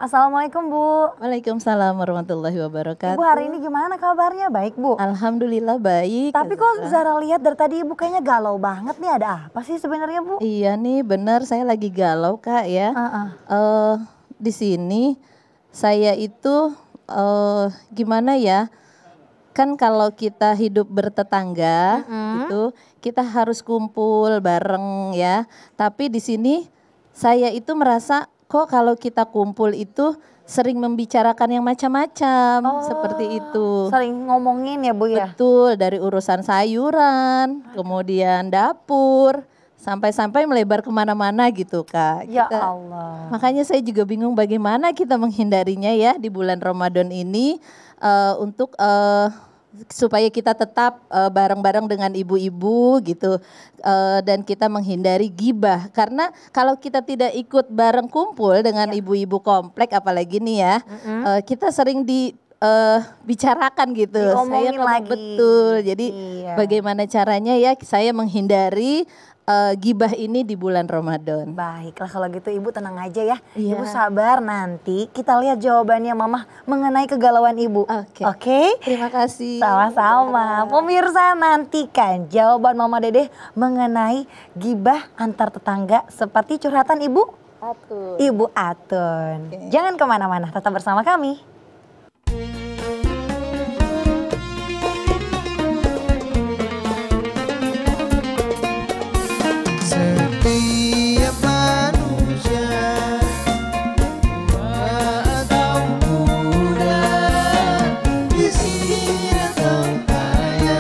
Assalamualaikum Bu. Waalaikumsalam warahmatullahi wabarakatuh. Ibu hari ini gimana kabarnya? Baik Bu? Alhamdulillah baik. Tapi kok Zara lihat dari tadi Ibu kayaknya galau banget nih, ada apa sih sebenarnya Bu? Iya nih benar, saya lagi galau Kak ya. Di sini saya itu gimana ya? Kan kalau kita hidup bertetangga itu kita harus kumpul bareng ya. Tapi di sini saya itu merasa kok kalau kita kumpul itu sering membicarakan yang macam-macam seperti itu. Sering ngomongin ya Bu ya? Betul, dari urusan sayuran, kemudian dapur, sampai-sampai melebar kemana-mana gitu Kak. Ya Allah. Makanya saya juga bingung bagaimana kita menghindarinya ya di bulan Ramadan ini untuk supaya kita tetap bareng-bareng dengan ibu-ibu gitu dan kita menghindari gibah, karena kalau kita tidak ikut bareng kumpul dengan ibu-ibu komplek apalagi nih ya kita sering dibicarakan gitu, saya ngomong lagi. betul. Jadi bagaimana caranya ya saya menghindari gibah ini di bulan Ramadan. Baiklah kalau gitu Ibu tenang aja ya. Ibu sabar, nanti kita lihat jawabannya Mama mengenai kegalauan Ibu. Oke? Terima kasih. Sama-sama. Pemirsa nantikan jawaban Mama Dedeh mengenai gibah antar tetangga seperti curhatan Ibu Atun. Ibu Atun. Jangan kemana-mana, tetap bersama kami. Setiap manusia tua atau muda, miskin atau kaya,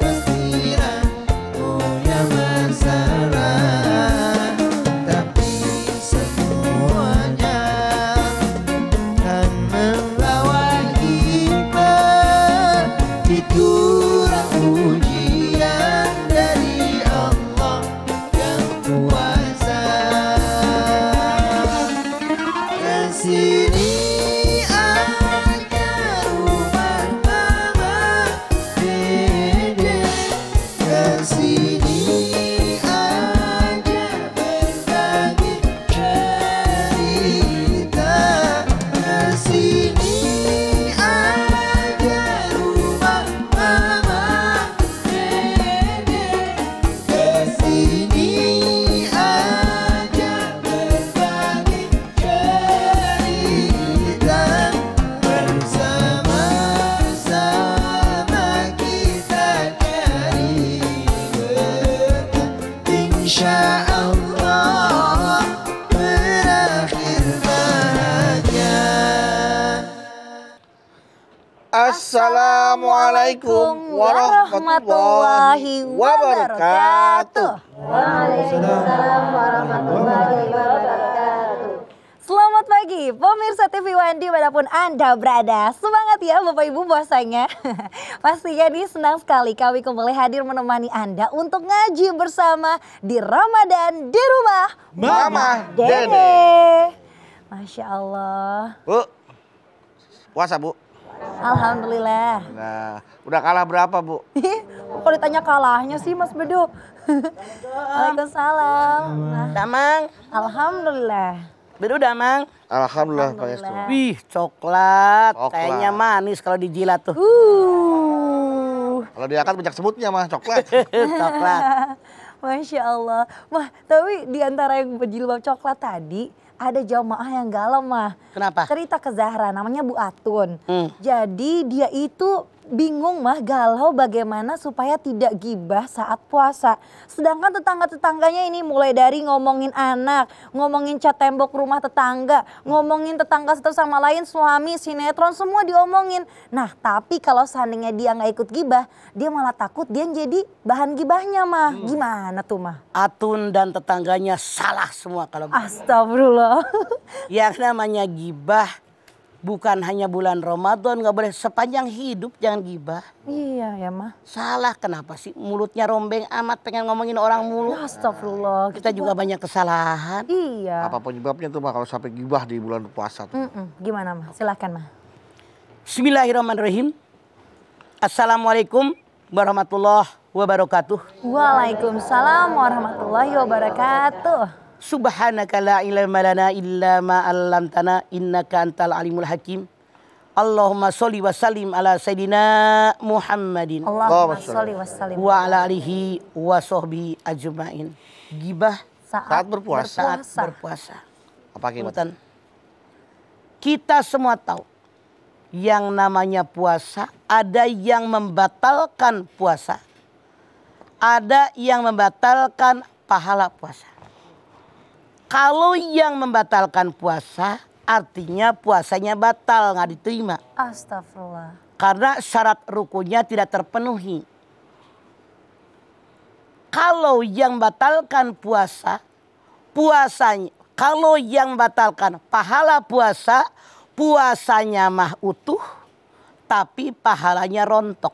pastilah punya masalah. Tapi semuanya kan melawan iman. Itulah ujian dari Allah yang kuasa. Kesini aja rumah Mama Dede, kesini aja berbagi cerita, kesini aja rumah Mama Dede, kesini aja berbagi cerita, bersama-sama kita cari berkah, insya Allah berakhir bahagia. Assalamualaikum warahmatullahi wabarakatuh. Waalaikumsalam warahmatullahi wabarakatuh. Selamat pagi pemirsa TV One dimanapun Anda berada. Semangat ya Bapak Ibu puasanya. Pastinya nih senang sekali kami kembali hadir menemani Anda untuk ngaji bersama di Ramadan di rumah Mama Dede. Masya Allah. Bu, puasa Bu. Alhamdulillah. Nah, udah kalah berapa Bu? Kalau ditanya kalahnya sih Mas Bedo. Waalaikumsalam. Nah, Damang, alhamdulillah. biru damang. Alhamdulillah Pak Yestu. Wih, coklat. Coklat. Kayaknya manis kalau dijilat tuh. Kalau diangkat banyak semutnya mah coklat. Coklat. Masya Allah. Mah, tapi di antara yang berjilbab coklat tadi ada jamaah yang galau mah. Kenapa? Cerita ke Zahra, namanya Bu Atun. Jadi dia itu bingung mah, galau bagaimana supaya tidak gibah saat puasa. Sedangkan tetangga-tetangganya ini mulai dari ngomongin anak, ngomongin cat tembok rumah tetangga, ngomongin tetangga satu sama lain, suami, sinetron, semua diomongin. Nah tapi kalau seandainya dia nggak ikut gibah, dia malah takut dia jadi bahan gibahnya mah. Gimana tuh mah? Atun dan tetangganya salah semua kalau Astagfirullah. yang namanya gibah bukan hanya bulan Ramadan, nggak boleh sepanjang hidup, jangan gibah. Iya ya mah. Salah, kenapa sih mulutnya rombeng amat pengen ngomongin orang mulu. Astagfirullah. Kita juga banyak kesalahan. Iya. Apa penyebabnya tuh mah kalau sampai gibah di bulan puasa tuh? Gimana mah? Silakan mah. Bismillahirrahmanirrahim. Assalamualaikum warahmatullahi wabarakatuh. Waalaikumsalam warahmatullahi wabarakatuh. Subhanaka la ilma lana illa ma 'allamtana innaka antal alimul hakim. Allahumma sholli wa sallim ala sayidina Muhammadin. Allahumma sholli wa sallim. Wa ala alihi wa sahbihi ajmain. Gibah Saat berpuasa. saat berpuasa. Apa akibat? Punten. Kita semua tahu yang namanya puasa ada yang membatalkan puasa. Ada yang membatalkan pahala puasa. Kalau yang membatalkan puasa artinya puasanya batal, nggak diterima. Astagfirullah. Karena syarat rukunnya tidak terpenuhi. Kalau yang batalkan puasa, puasanya. Kalau yang batalkan pahala puasa, puasanya mah utuh, tapi pahalanya rontok.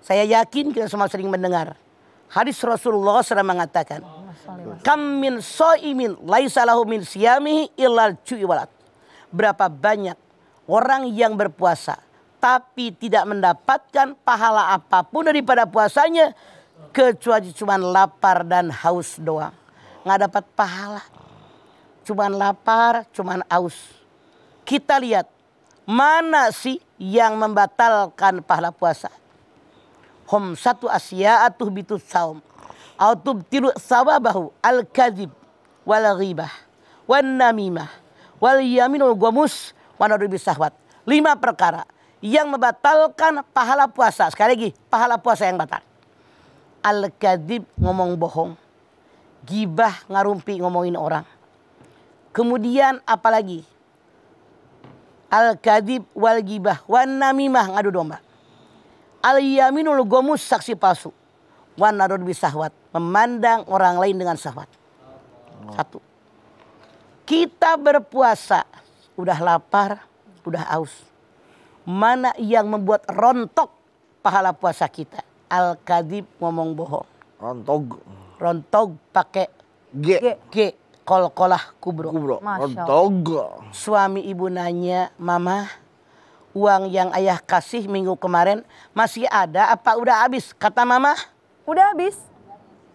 Saya yakin kita semua sering mendengar. Hadis Rasulullah SAW mengatakan, kam min so'imin laisa lahu min siyamihi illal ju'i walad. Berapa banyak orang yang berpuasa tapi tidak mendapatkan pahala apapun daripada puasanya kecuali cuma lapar dan haus doang. Nggak dapat pahala. Cuman lapar, cuman haus. Kita lihat mana sih yang membatalkan pahala puasa? Hum satu asya'atuh bitus saum. Autub tilu sawabahu al-kadhib wal ghibah wan namimah wal yaminul ghamus wa nadribi sahwat. 5 perkara yang membatalkan pahala puasa. Sekali lagi, pahala puasa yang batal. Al-kadhib, ngomong bohong. Gibah, ngarumpi, ngomongin orang. Kemudian apalagi? Al-kadhib wal ghibah wan namimah, ngadu domba. Al-yaminul ghamus, saksi palsu. Wan nadribi sahwat, memandang orang lain dengan syahwat. 1. Kita berpuasa, udah lapar, udah haus. Mana yang membuat rontok pahala puasa kita? Al-kadhib, ngomong bohong. Rontog pakai G. Kolkolah kubro. Rontog. Suami ibu nanya, mama, uang yang ayah kasih minggu kemarin masih ada apa udah habis? Kata mama, udah habis.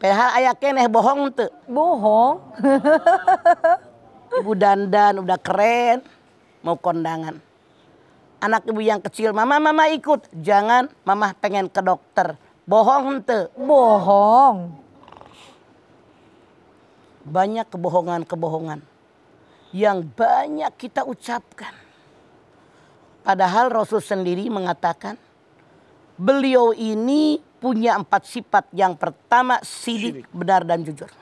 padahal ayah keneh bohong tuh. Bohong. Ibu dandan udah keren, mau kondangan. Anak ibu yang kecil, mama ikut. Jangan, mama pengen ke dokter. Bohong tuh. Bohong. Banyak kebohongan-kebohongan yang banyak kita ucapkan. Padahal Rasul sendiri mengatakan beliau ini punya 4 sifat. Yang pertama sidik, benar dan jujur.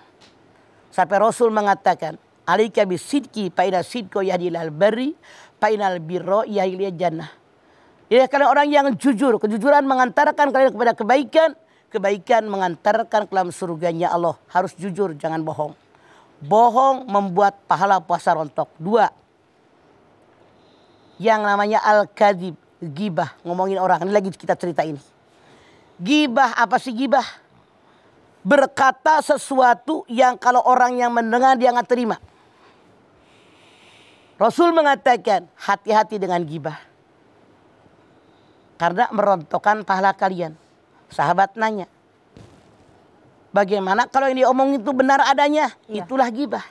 Sampai Rasul mengatakan, alaika bisidqi fa inna sidqa yahdi ilal barri fa innal birra yahdi ilal jannah. Ya, kalian orang yang jujur, kejujuran mengantarkan kalian kepada kebaikan, kebaikan mengantarkan ke dalam surganya Allah. Harus jujur, jangan bohong. Bohong membuat pahala puasa rontok. 2. Yang namanya al-kadhib, gibah, ngomongin orang. Ini lagi kita cerita ini. Gibah, apa sih gibah? Berkata sesuatu yang kalau orang yang mendengar dia nggak terima. Rasul mengatakan hati-hati dengan gibah. Karena merontokkan pahala kalian. Sahabat nanya, bagaimana kalau yang diomong itu benar adanya? Ya. Itulah gibah.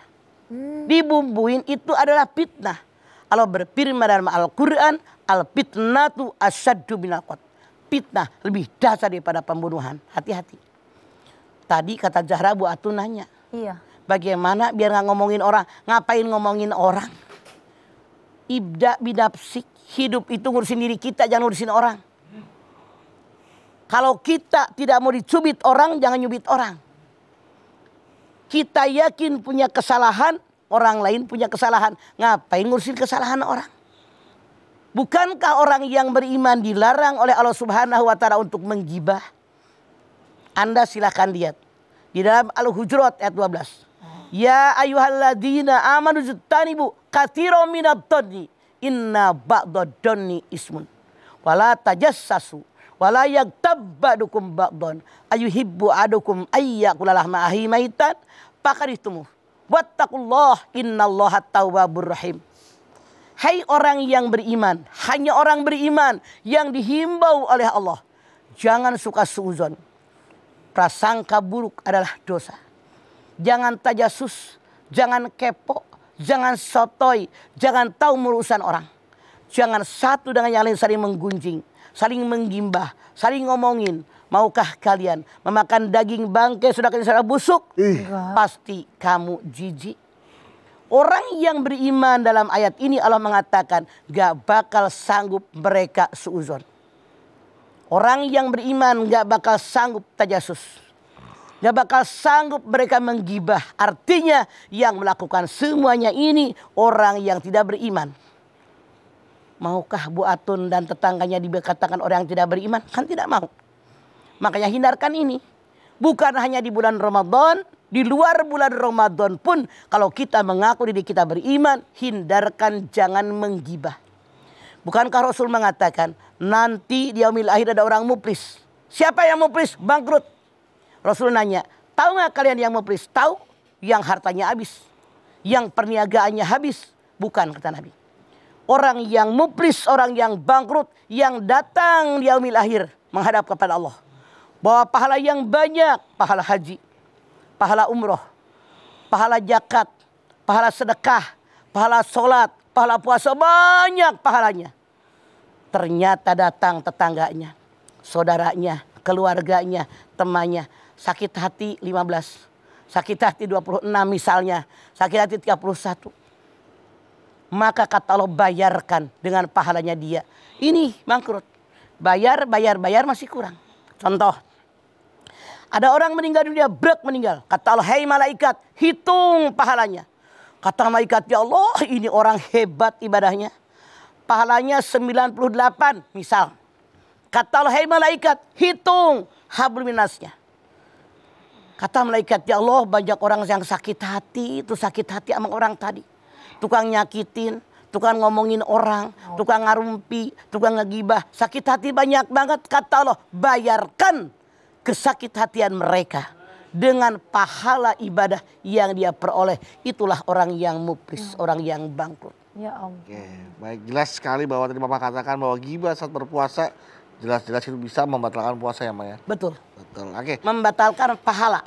Dibumbuin itu adalah fitnah. Allah berfirman dalam Al-Quran, al-fitnatu asyaddu minal qatl. Fitnah lebih dahsyat daripada pembunuhan. Hati-hati. Tadi kata Zahra, Bu Atu nanya. Iya. Bagaimana biar nggak ngomongin orang? Ngapain ngomongin orang? Ibda bidapsik. Hidup itu ngurusin diri kita, jangan ngurusin orang. Kalau kita tidak mau dicubit orang, jangan nyubit orang. Kita yakin punya kesalahan, orang lain punya kesalahan. Ngapain ngurusin kesalahan orang? Bukankah orang yang beriman dilarang oleh Allah Subhanahu wa Ta'ala untuk menggibah? Anda silahkan lihat. Di dalam Al-Hujurat ayat 12. Ya ayyuhalladzina amanu jtanibu katsiran minadh dhanni inna ba'dad dhanni ismun. Wala tajassasu wala yaghtab ba'dukum ba'dhan ayuhibbu ahadukum ayyakula lahma ahi maitan fakarihtumuh. Wattaqullah innallaha tawwabur rahim. Hai orang yang beriman, hanya orang beriman yang dihimbau oleh Allah. Jangan suka suuzon. Prasangka buruk adalah dosa. jangan tajasus, jangan kepo, jangan sotoy, jangan tahu urusan orang. Jangan satu dengan yang lain saling menggunjing, saling menggimbah, saling ngomongin. Maukah kalian memakan daging bangkai sedangkan sudah busuk? Pasti kamu jijik. Orang yang beriman dalam ayat ini Allah mengatakan gak bakal sanggup mereka suuzon. Orang yang beriman gak bakal sanggup tajasus. Gak bakal sanggup mereka menggibah. Artinya yang melakukan semuanya ini orang yang tidak beriman. Maukah Bu Atun dan tetangganya dikatakan orang yang tidak beriman? Kan tidak mau. Makanya hindarkan ini. Bukan hanya di bulan Ramadan, di luar bulan Ramadan pun kalau kita mengaku diri kita beriman, hindarkan jangan menggibah. Bukankah Rasul mengatakan nanti di yaumil akhir ada orang muflis. Siapa yang muflis? Bangkrut. Rasul nanya, tahu nggak kalian yang muflis? Tahu, yang hartanya habis, yang perniagaannya habis. Bukan, kata Nabi. Orang yang muflis, orang yang bangkrut, yang datang di yaumil akhir menghadap kepada Allah. Bawa pahala yang banyak, pahala haji, pahala umroh, pahala zakat, pahala sedekah, pahala sholat, pahala puasa, banyak pahalanya. Ternyata datang tetangganya, saudaranya, keluarganya, temannya. Sakit hati 15, sakit hati 26 misalnya, sakit hati 31. Maka kata Allah bayarkan dengan pahalanya dia. Ini bangkrut. Bayar masih kurang. Contoh. Ada orang meninggal dunia, brek meninggal. Kata Allah, hei malaikat, hitung pahalanya. Kata malaikat, ya Allah ini orang hebat ibadahnya. Pahalanya 98 misal. Kata Allah, hei malaikat, hitung hablum minasnya. Kata malaikat, ya Allah banyak orang yang sakit hati. Itu sakit hati sama orang tadi. Tukang nyakitin, tukang ngomongin orang, tukang ngarumpi, tukang ngegibah. Sakit hati banyak banget. Kata Allah, bayarkan kesakit hatian mereka dengan pahala ibadah yang dia peroleh. Itulah orang yang muflis, orang yang bangkrut. Ya Om. Oke, baik, jelas sekali bahwa tadi Bapak katakan bahwa ghibah saat berpuasa jelas-jelas itu bisa membatalkan puasa ya, Mbak ya. Betul. Betul. Oke. Membatalkan pahala.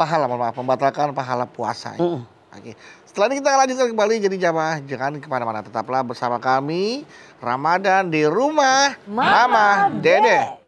Membatalkan pahala puasa. Ya. Oke. Setelah ini kita lanjutkan kembali, jadi jamaah jangan kemana-mana, tetaplah bersama kami Ramadan di rumah Mama Dede.